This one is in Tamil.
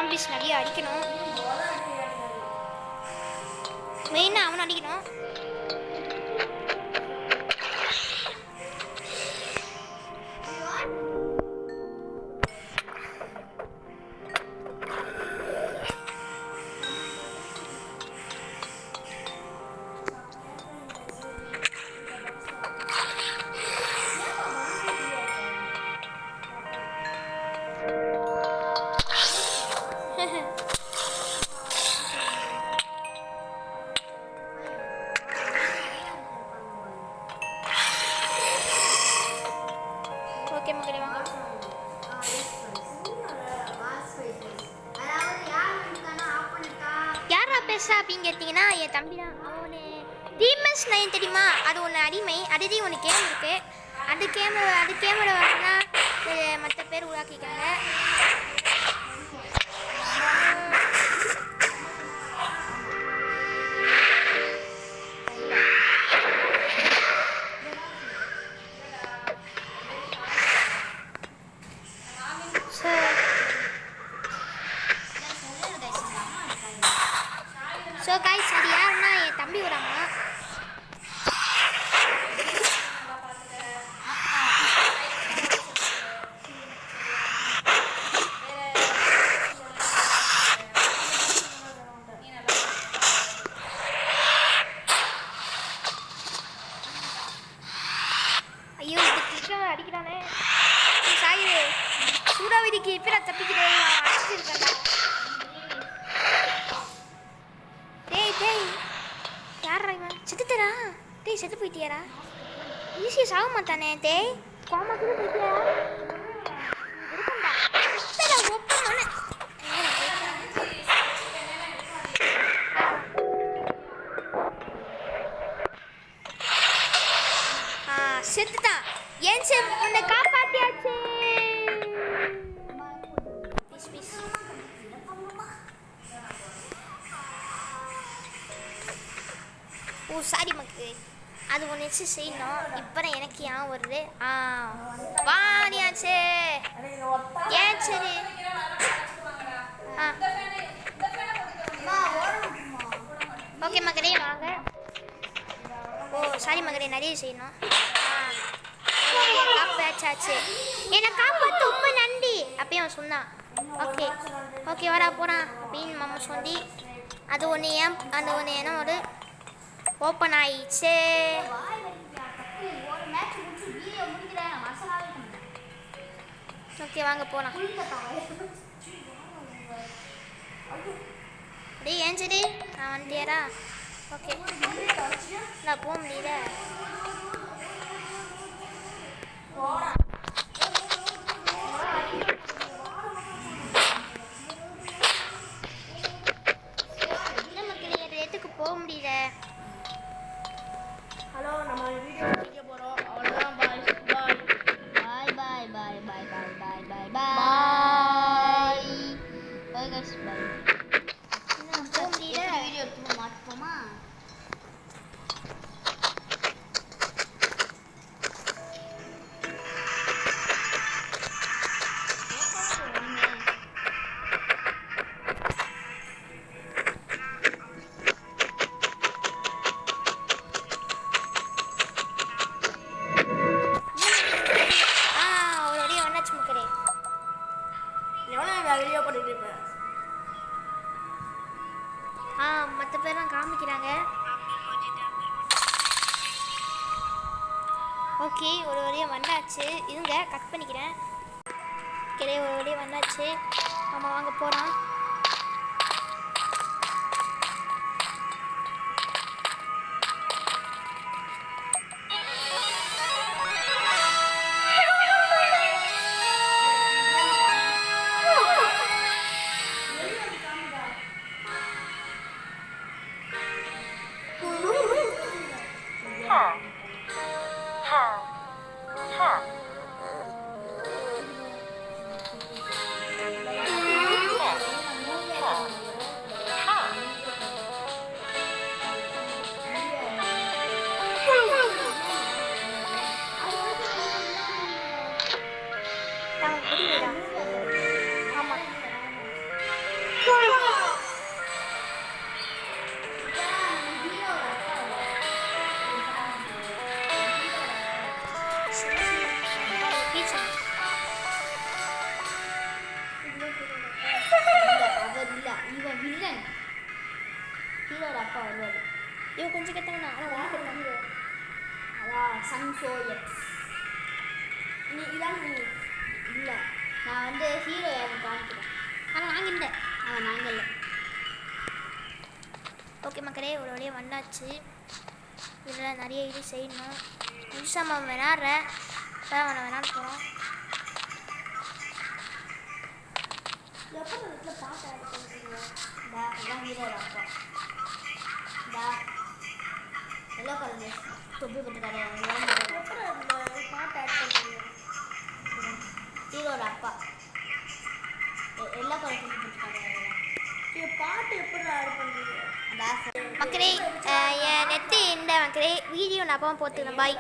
ஜாம்பிஸ் நிறைய அடிக்கணும். மெயினாக அவனை அடிக்கணும். ஓகே மக்களே வாங்க. யாரா பேசா அப்படின்னு கேட்டிங்கன்னா என் தம்பி தான். அவனு டீமன்ஸ் 9 தெரியுமா, அது ஒன்று அடிமை. அதுலேயும் ஒன்று கேம் இருக்குது. அது கேமரா வரனா மற்ற பேர் உருவாக்கிக்காங்க. ஸோ காய்ஸ் அது யாருன்னா என் தம்பி வராமா. ஐயோ இது கிளிக்க அடிக்கிறானே சாயு. சூறாவளிக்கு இப்போ நான் தப்பிக்கிறேன். அடிச்சிருக்கேன். டேய் யாரா இவன்? செத்துட்டா? டேய் செத்து போயிட்டியாரா? ஈஸியாக சாக மாட்டானே. டேய் கோமாக்குள்ள போயிட்டியா? இருக்கும்டா. செத்துடா ஒப்பமான. செத்துட்டான். ஏன் சார் உன்னை காப்பாத்தியாச்சு. ஓ சாரி மக்களே, அது ஒன்று வச்சு செய்யணும். இப்போ தான் எனக்கு ஏன் வருது. வாணியாச்சே. ஏன் சரி. ஓகே மக்களே வாங்க. ஓ சாரி மக்களே, நிறைய செய்யணும். காப்பாச்சாச்சு. என்னை காப்பாற்ற ரொம்ப நன்றி அப்பயும் அவன் சொன்னான். ஓகே வரா போகிறான் அப்படின்னு மாமா சொல்லி அது ஒன்று என்ன ஒரு ஓப்பன் ஆயிடுச்சு. ஓகே வாங்க போகலாம். டேய் ஏன் சரி நான் வந்துட்டியாரா? ஓகே நான் போக முடியல. ரேட்டுக்கு போக முடியல. ஹலோ நம்ம வீடியோ முடிக்க போகிறோம். அவ்வளோதான். பாய் பாய் பாய் பாய் பாய் பாய் பாய் பாய் பாய் பாய் பாய் கைஸ் பாய். போக முடியல. வீடியோ எடுத்து மாட்டுப்போமா? வீடியோ பண்ணிட்டு இருப்பேன். மற்ற பேர்லாம் காமிக்கிறாங்க. ஓகே ஒரு வழியாக வந்தாச்சு. இருங்க கட் பண்ணிக்கிறேன். ஒரு வழியாக வந்தாச்சு. நம்ம வாங்க போகிறோம். ஹீரோட அப்பா வருவார். இவன் கொஞ்சம் கெட்டவனா ஆனால் ரொம்ப கெட்டவன். ஹீரோ அதான் சன்சோயக்ஸ். இதான் நீ இல்லை, நான் வந்து ஹீரோ யாருன்னு காமிக்கிறேன். ஆனால் நாங்கள் இல்லை. நாங்கள் இல்லை. ஓகே மக்களே, ஒரு வழியாக வந்தாச்சு. இதில் நிறைய இது செய்யணும். நிமிஷம் அவன் விளாட்றேன், அவனை விளாட போகிறோம். எப்போ வீட்டில் பாட்டு ஆட் பண்ணுறீங்க? இதான் ஹீரோட அப்பா. எல்லோ கலர் தொப்பி போட்டுக்காரு. எப்போ பாட்டு ஆட் பண்ணுறீங்க? ஹீரோட அப்பா எல்லோ கலர் தொப்பி போட்டுக்காரு. பாட்டு எப்படி ஆட் பண்ணுறீங்க? மக்களே, என் நெட்டு இந்த மக்களே வீடியோ நான் அப்புறம் போட்டுக்கிறேன். பாய்.